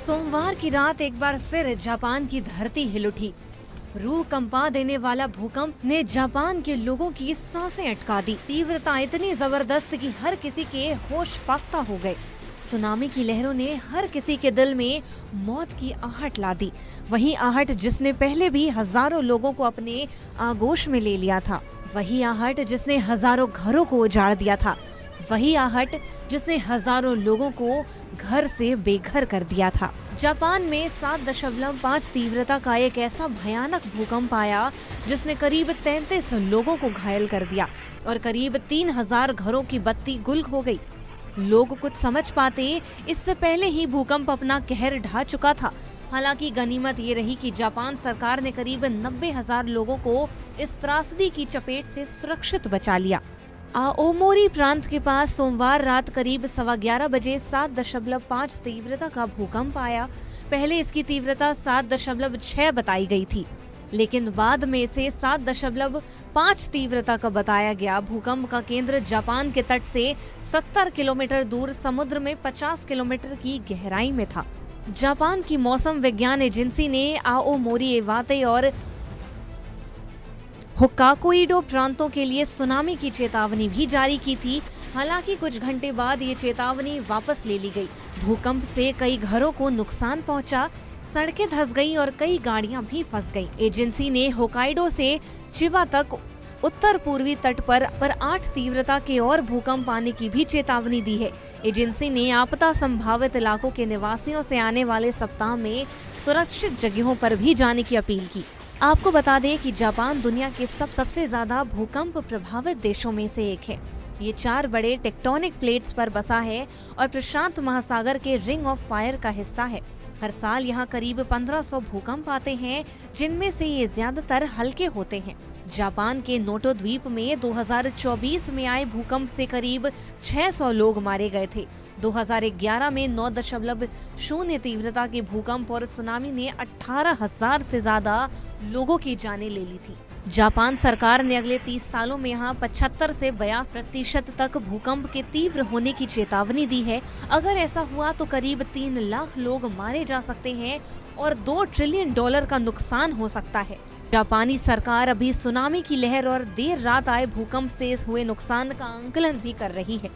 सोमवार की रात एक बार फिर जापान की धरती हिल उठी। रूह कंपा देने वाला भूकंप ने जापान के लोगों की सांसें अटका दी। तीव्रता इतनी जबरदस्त कि हर किसी के होश फाख्ता हो गए। सुनामी की लहरों ने हर किसी के दिल में मौत की आहट ला दी। वही आहट जिसने पहले भी हजारों लोगों को अपने आगोश में ले लिया था। वही आहट जिसने हजारों घरों को उजाड़ दिया था। वही आहट जिसने हजारों लोगों को घर से बेघर कर दिया था। जापान में 7.5 तीव्रता का एक ऐसा भयानक भूकंप आया जिसने करीब 33 लोगों को घायल कर दिया और करीब 3000 घरों की बत्ती गुल हो गई। लोग कुछ समझ पाते इससे पहले ही भूकंप अपना कहर ढा चुका था। हालांकि गनीमत ये रही कि जापान सरकार ने करीब 90,000 लोगों को इस त्रासदी की चपेट से सुरक्षित बचा लिया। आओमोरी प्रांत के पास सोमवार रात करीब 11:15 बजे 7.5 तीव्रता का भूकंप आया। पहले इसकी तीव्रता 7.6 बताई गई थी, लेकिन बाद में इसे 7.5 तीव्रता का बताया गया। भूकंप का केंद्र जापान के तट से 70 किलोमीटर दूर समुद्र में 50 किलोमीटर की गहराई में था। जापान की मौसम विज्ञान एजेंसी ने आओमोरी, इवाते और होक्काइडो प्रांतों के लिए सुनामी की चेतावनी भी जारी की थी। हालांकि कुछ घंटे बाद ये चेतावनी वापस ले ली गई। भूकंप से कई घरों को नुकसान पहुंचा, सड़कें धंस गईं और कई गाड़ियां भी फंस गईं। एजेंसी ने होक्काइडो से चिबा तक उत्तर पूर्वी तट पर 8 तीव्रता के और भूकंप आने की भी चेतावनी दी है। एजेंसी ने आपदा संभावित इलाकों के निवासियों से आने वाले सप्ताह में सुरक्षित जगहों पर भी जाने की अपील की। आपको बता दें कि जापान दुनिया के सबसे ज्यादा भूकंप प्रभावित देशों में से एक है। ये 4 बड़े टेक्टोनिक प्लेट्स पर बसा है और प्रशांत महासागर के रिंग ऑफ फायर का हिस्सा है। हर साल यहाँ करीब 1500 भूकंप आते हैं, जिनमें से ये ज्यादातर हल्के होते हैं। जापान के नोटो द्वीप में 2024 में आए भूकंप से करीब 600 लोग मारे गए थे। 2011 में 9.0 तीव्रता के भूकंप और सुनामी ने 18,000 से ज्यादा लोगों की जानें ले ली थी। जापान सरकार ने अगले 30 सालों में यहाँ 75 से 82% तक भूकंप के तीव्र होने की चेतावनी दी है। अगर ऐसा हुआ तो करीब 3 लाख लोग मारे जा सकते हैं और $2 ट्रिलियन का नुकसान हो सकता है। जापानी सरकार अभी सुनामी की लहर और देर रात आए भूकंप से हुए नुकसान का आंकलन भी कर रही है।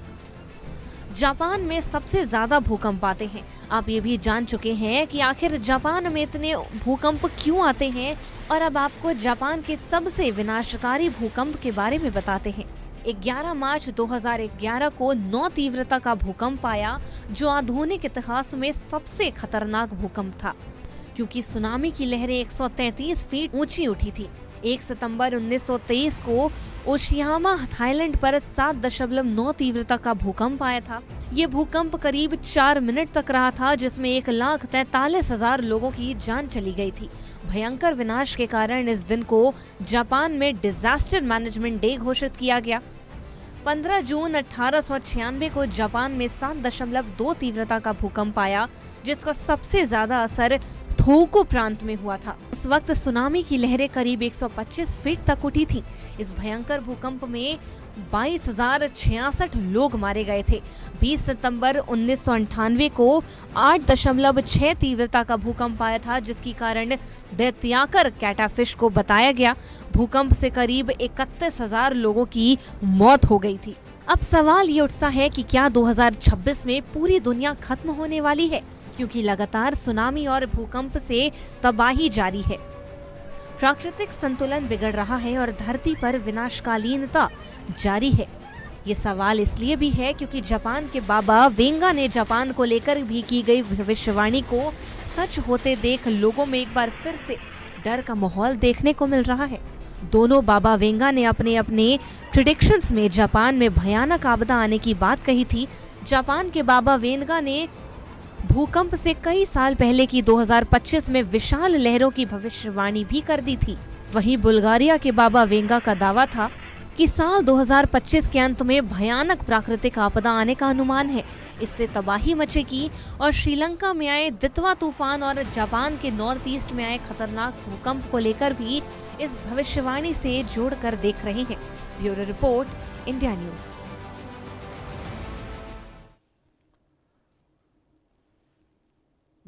जापान में सबसे ज्यादा भूकंप आते हैं। आप ये भी जान चुके हैं कि आखिर जापान में इतने भूकंप क्यों आते हैं, और अब आपको जापान के सबसे विनाशकारी भूकंप के बारे में बताते हैं। 11 मार्च 2011 को 9 तीव्रता का भूकंप आया, जो आधुनिक इतिहास में सबसे खतरनाक भूकंप था, क्योंकि सुनामी की लहरें 133 फीट ऊंची उठी थी। 1 सितंबर 1923 को ओशियामा, थाईलैंड पर 7.9 तीव्रता का भूकंप आया था। ये भूकंप करीब 4 मिनट तक रहा था, जिसमें 1,43,000 लोगों की जान चली गई थी। भयंकर विनाश के कारण इस दिन को जापान में डिजास्टर मैनेजमेंट डे घोषित किया गया। 15 जून 1896 को जापान में 7.2 तीव्रता का भूकंप आया, जिसका सबसे ज्यादा असर थोको प्रांत में हुआ था। उस वक्त सुनामी की लहरें करीब 125 फीट तक उठी थी। इस भयंकर भूकंप में 22,066 लोग मारे गए थे। 20 सितंबर 1998 को 8.6 तीव्रता का भूकंप आया था, जिसके कारण दैत्याकर कैटाफिश को बताया गया। भूकंप से करीब 31,000 लोगों की मौत हो गई थी। अब सवाल ये उठता है कि क्या 2026 में पूरी दुनिया खत्म होने वाली है, क्योंकि लगातार सुनामी और भूकंप से तबाही जारी है। प्राकृतिक संतुलन बिगड़ रहा है और धरती पर विनाशकालीनता जारी है। ये सवाल इसलिए भी है क्योंकि जापान के बाबा वेंगा ने जापान को लेकर भी की गई भविष्यवाणी को सच होते देख लोगों में एक बार फिर से डर का माहौल देखने को मिल रहा है। दोनों बाबा वेंगा ने अपने प्रेडिक्शंस में जापान में भयानक आपदा आने की बात कही थी। जापान के बाबा वेंगा ने भूकंप से कई साल पहले की 2025 में विशाल लहरों की भविष्यवाणी भी कर दी थी। वहीं बुल्गारिया के बाबा वेंगा का दावा था कि साल 2025 के अंत में भयानक प्राकृतिक आपदा आने का अनुमान है। इससे तबाही मचेगी और श्रीलंका में आए दितवा तूफान और जापान के नॉर्थ ईस्ट में आए खतरनाक भूकंप को लेकर भी इस भविष्यवाणी से जोड़कर देख रहे हैं। Bureau report, India news.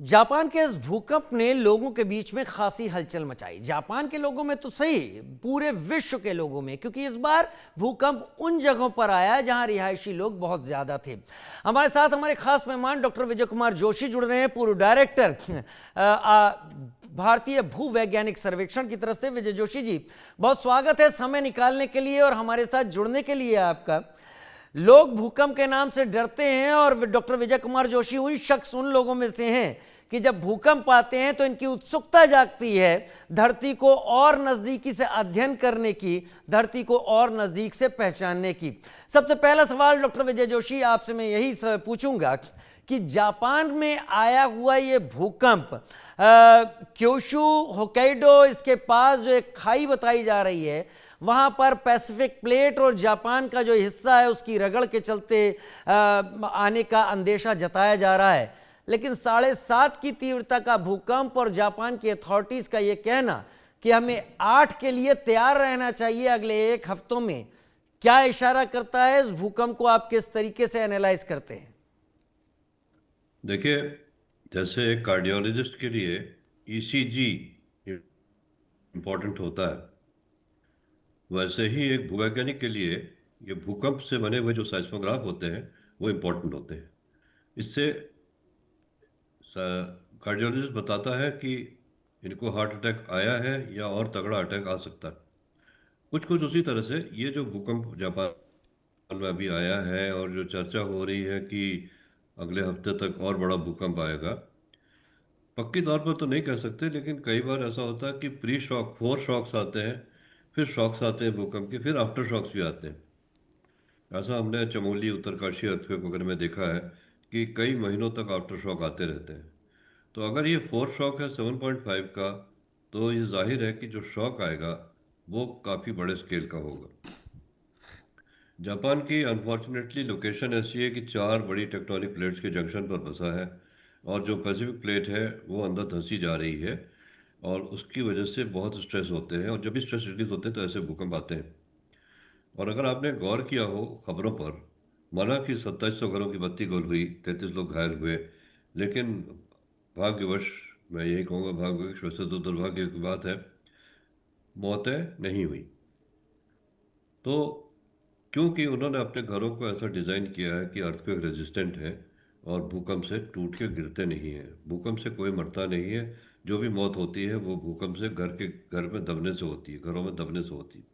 Japan के इस भूकंप ने लोगों के बीच में खासी हलचल मचाई। जापान के लोगों में तो सही, पूरे विश्व के लोगों में, क्योंकि इस बार भूकंप उन जगहों पर आया जहां रिहायशी लोग बहुत ज्यादा थे। हमारे साथ हमारे खास मेहमान डॉक्टर विजय कुमार जोशी जुड़ रहे हैं, पूर्व डायरेक्टर भारतीय भूवैज्ञानिक सर्वेक्षण की तरफ से। विजय जोशी जी, बहुत स्वागत है समय निकालने के लिए और हमारे साथ जुड़ने के लिए आपका। लोग भूकंप के नाम से डरते हैं और डॉक्टर विजय कुमार जोशी उन शख्स उन लोगों में से हैं कि जब भूकंप आते हैं तो इनकी उत्सुकता जागती है धरती को और नजदीकी से अध्ययन करने की, धरती को और नजदीक से पहचानने की। सबसे पहला सवाल डॉक्टर विजय जोशी आपसे मैं यही पूछूंगा कि जापान में आया हुआ ये भूकंप, क्योशू होक्काइडो इसके पास जो एक खाई बताई जा रही है, वहां पर पैसिफिक प्लेट और जापान का जो हिस्सा है उसकी रगड़ के चलते आने का अंदेशा जताया जा रहा है। लेकिन 7.5 की तीव्रता का भूकंप और जापान की अथॉरिटीज का यह कहना कि हमें 8 के लिए तैयार रहना चाहिए अगले 1 हफ्तों में, क्या इशारा करता है? इस भूकंप को आप किस तरीके से एनालाइज करते हैं? देखिए, जैसे एक कार्डियोलॉजिस्ट के लिए ईसीजी इम्पोर्टेंट होता है, वैसे ही एक भूवैज्ञानिक के लिए ये भूकंप से बने हुए जो साइस्मोग्राफ होते हैं वो इम्पोर्टेंट होते हैं। इससे कार्डियोलॉजिस्ट बताता है कि इनको हार्ट अटैक आया है या और तगड़ा अटैक आ सकता है। कुछ कुछ उसी तरह से ये जो भूकंप जापान में अभी आया है और जो चर्चा हो रही है कि अगले हफ्ते तक और बड़ा भूकंप आएगा, पक्की तौर पर तो नहीं कह सकते, लेकिन कई बार ऐसा होता है कि प्री शॉक 4 शॉक्स आते हैं, फिर शॉक्स आते हैं भूकंप के, फिर आफ्टर शॉक्स भी आते हैं। ऐसा हमने चमोली उत्तरकाशी अर्थक्वेक वगैरह में देखा है कि कई महीनों तक आफ्टर शॉक आते रहते हैं। तो अगर ये 4 शॉक है 7.5 का, तो ये जाहिर है कि जो शॉक आएगा वो काफ़ी बड़े स्केल का होगा। जापान की अनफॉर्चुनेटली लोकेशन ऐसी है कि 4 बड़ी टेक्टोनिक प्लेट्स के जंक्शन पर बसा है और जो पैसिफिक प्लेट है वो अंदर धंसी जा रही है और उसकी वजह से बहुत स्ट्रेस होते हैं, और जब भी स्ट्रेस रिलीज होते हैं तो ऐसे भूकंप आते हैं। और अगर आपने गौर किया हो खबरों पर, माना कि 2700 घरों की बत्ती गुल हुई, 33 लोग घायल हुए, लेकिन भाग्यवश, मैं यही कहूँगा भाग्यवश, वैसे तो दुर्भाग्य की बात है, मौतें नहीं हुई। तो क्योंकि उन्होंने अपने घरों को ऐसा डिज़ाइन किया है कि अर्थक्वेक रेजिस्टेंट है और भूकंप से टूट के गिरते नहीं हैं। भूकंप से कोई मरता नहीं है, जो भी मौत होती है वो भूकंप से घर में दबने से होती है, घरों में दबने से होती है।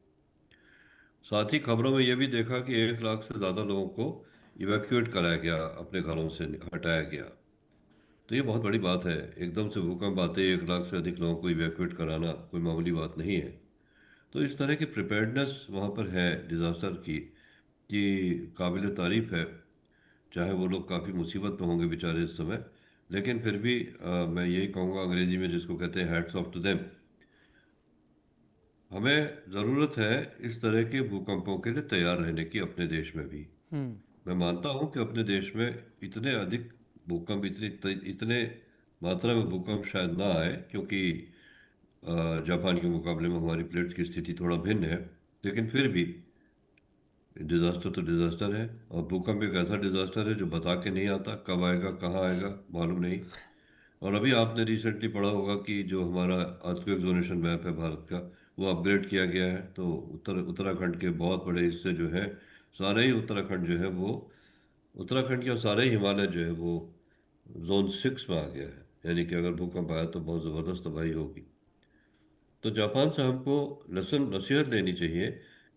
साथ ही खबरों में यह भी देखा कि 1 लाख से ज़्यादा लोगों को इवैक्यूएट कराया गया, अपने घरों से हटाया गया। तो ये बहुत बड़ी बात है, एकदम से भूकंप आते ही 1 लाख से अधिक लोगों को इवैक्यूएट कराना कोई मामूली बात नहीं है। तो इस तरह की प्रिपेयर्डनेस वहाँ पर है डिज़ास्टर की, कि काबिल तारीफ़ है। चाहे वो लोग काफ़ी मुसीबत में होंगे बेचारे इस समय, लेकिन फिर भी मैं यही कहूँगा अंग्रेजी में जिसको कहते हैं हैट्स ऑफ टू देम। हमें ज़रूरत है इस तरह के भूकंपों के लिए तैयार रहने की अपने देश में भी। मैं मानता हूँ कि अपने देश में इतने अधिक भूकंप, इतने मात्रा में भूकंप शायद ना आए, क्योंकि जापान के मुकाबले में हमारी प्लेट्स की स्थिति थोड़ा भिन्न है, लेकिन फिर भी डिज़ास्टर तो डिज़ास्टर है। और भूकंप एक ऐसा डिज़ास्टर है जो बता के नहीं आता, कब आएगा कहाँ आएगा मालूम नहीं। और अभी आपने रिसेंटली पढ़ा होगा कि जो हमारा अर्थक्वेक जोनेशन मैप है भारत का, वो अपग्रेड किया गया है। तो उत्तराखंड के बहुत बड़े हिस्से जो हैं, सारे ही उत्तराखंड जो है वो, उत्तराखंड के सारे ही हिमालय जो है वो जोन 6 में आ गया है, यानी कि अगर भूकंप आया तो बहुत ज़बरदस्त तबाही होगी। तो जापान से हमको नसीहत लेनी चाहिए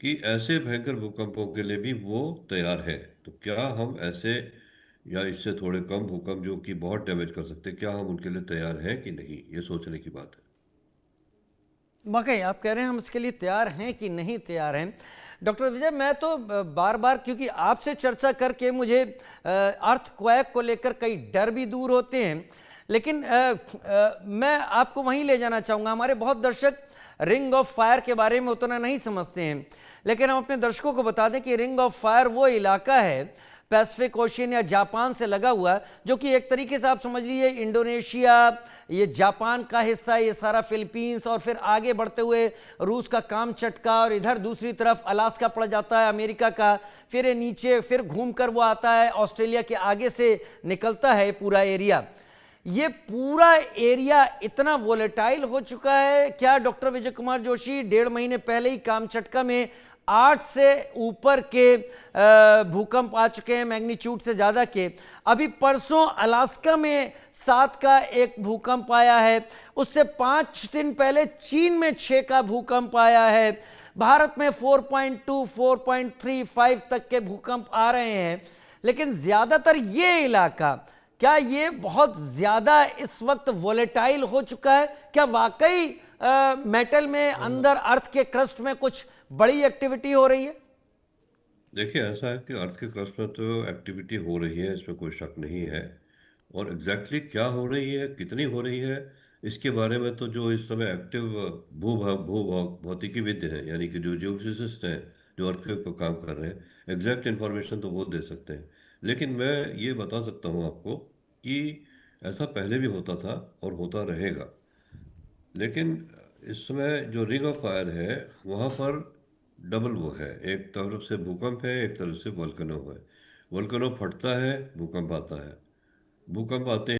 कि ऐसे भयंकर भूकंपों के लिए भी वो तैयार है। तो क्या हम ऐसे या इससे थोड़े कम भूकंप जो कि बहुत डैमेज कर सकते हैं, क्या हम उनके लिए तैयार हैं कि नहीं, ये सोचने की बात है। वाकई आप कह रहे हैं हम इसके लिए तैयार हैं कि नहीं तैयार हैं। डॉक्टर विजय, मैं तो बार बार, क्योंकि आपसे चर्चा करके मुझे अर्थक्वेक को लेकर कई डर भी दूर होते हैं, लेकिन मैं आपको वहीं ले जाना चाहूँगा। हमारे बहुत दर्शक रिंग ऑफ फायर के बारे में उतना नहीं समझते हैं, लेकिन हम अपने दर्शकों को बता दें कि रिंग ऑफ फायर वो इलाका है पैसिफिक ओशियन या जापान से लगा हुआ, जो कि एक तरीके से आप समझ लीजिए इंडोनेशिया, ये जापान का हिस्सा, ये सारा फिलीपींस, और फिर आगे बढ़ते हुए रूस का कामचटका, और इधर दूसरी तरफ अलास्का पड़ जाता है अमेरिका का, फिर ये नीचे फिर घूमकर वो आता है ऑस्ट्रेलिया के आगे से निकलता है पूरा एरिया। ये पूरा एरिया इतना वोलेटाइल हो चुका है क्या डॉक्टर विजय कुमार जोशी? 1.5 महीने पहले ही कामचटका में 8 से ऊपर के भूकंप आ चुके हैं, मैग्नीट्यूड से ज़्यादा के। अभी परसों अलास्का में 7 का एक भूकंप आया है, उससे 5 दिन पहले चीन में 6 का भूकंप आया है, भारत में 4.2, 4.35 तक के भूकंप आ रहे हैं। लेकिन ज़्यादातर ये इलाका, क्या ये बहुत ज़्यादा इस वक्त वोलेटाइल हो चुका है? क्या वाकई मेटल में अंदर अर्थ के क्रस्ट में कुछ बड़ी एक्टिविटी हो रही है? देखिए, ऐसा है कि अर्थ के क्रस्ट में तो एक्टिविटी हो रही है, इसमें कोई शक नहीं है। और एग्जैक्टली क्या हो रही है, कितनी हो रही है, इसके बारे में तो जो इस समय एक्टिव भौतिकीविद हैं, यानी कि जो जियोफिजिसिस्ट हैं, जो अर्थक्वेक पर काम कर रहे हैं, एग्जैक्ट इन्फॉर्मेशन तो वो दे सकते हैं। लेकिन मैं ये बता सकता हूँ आपको कि ऐसा पहले भी होता था और होता रहेगा। लेकिन इस समय जो रिंग ऑफ फायर है, वहाँ पर डबल वो है, एक तरफ से भूकंप है, एक तरफ से वोल्केनो है। वोल्केनो फटता है, भूकंप आता है। भूकंप आते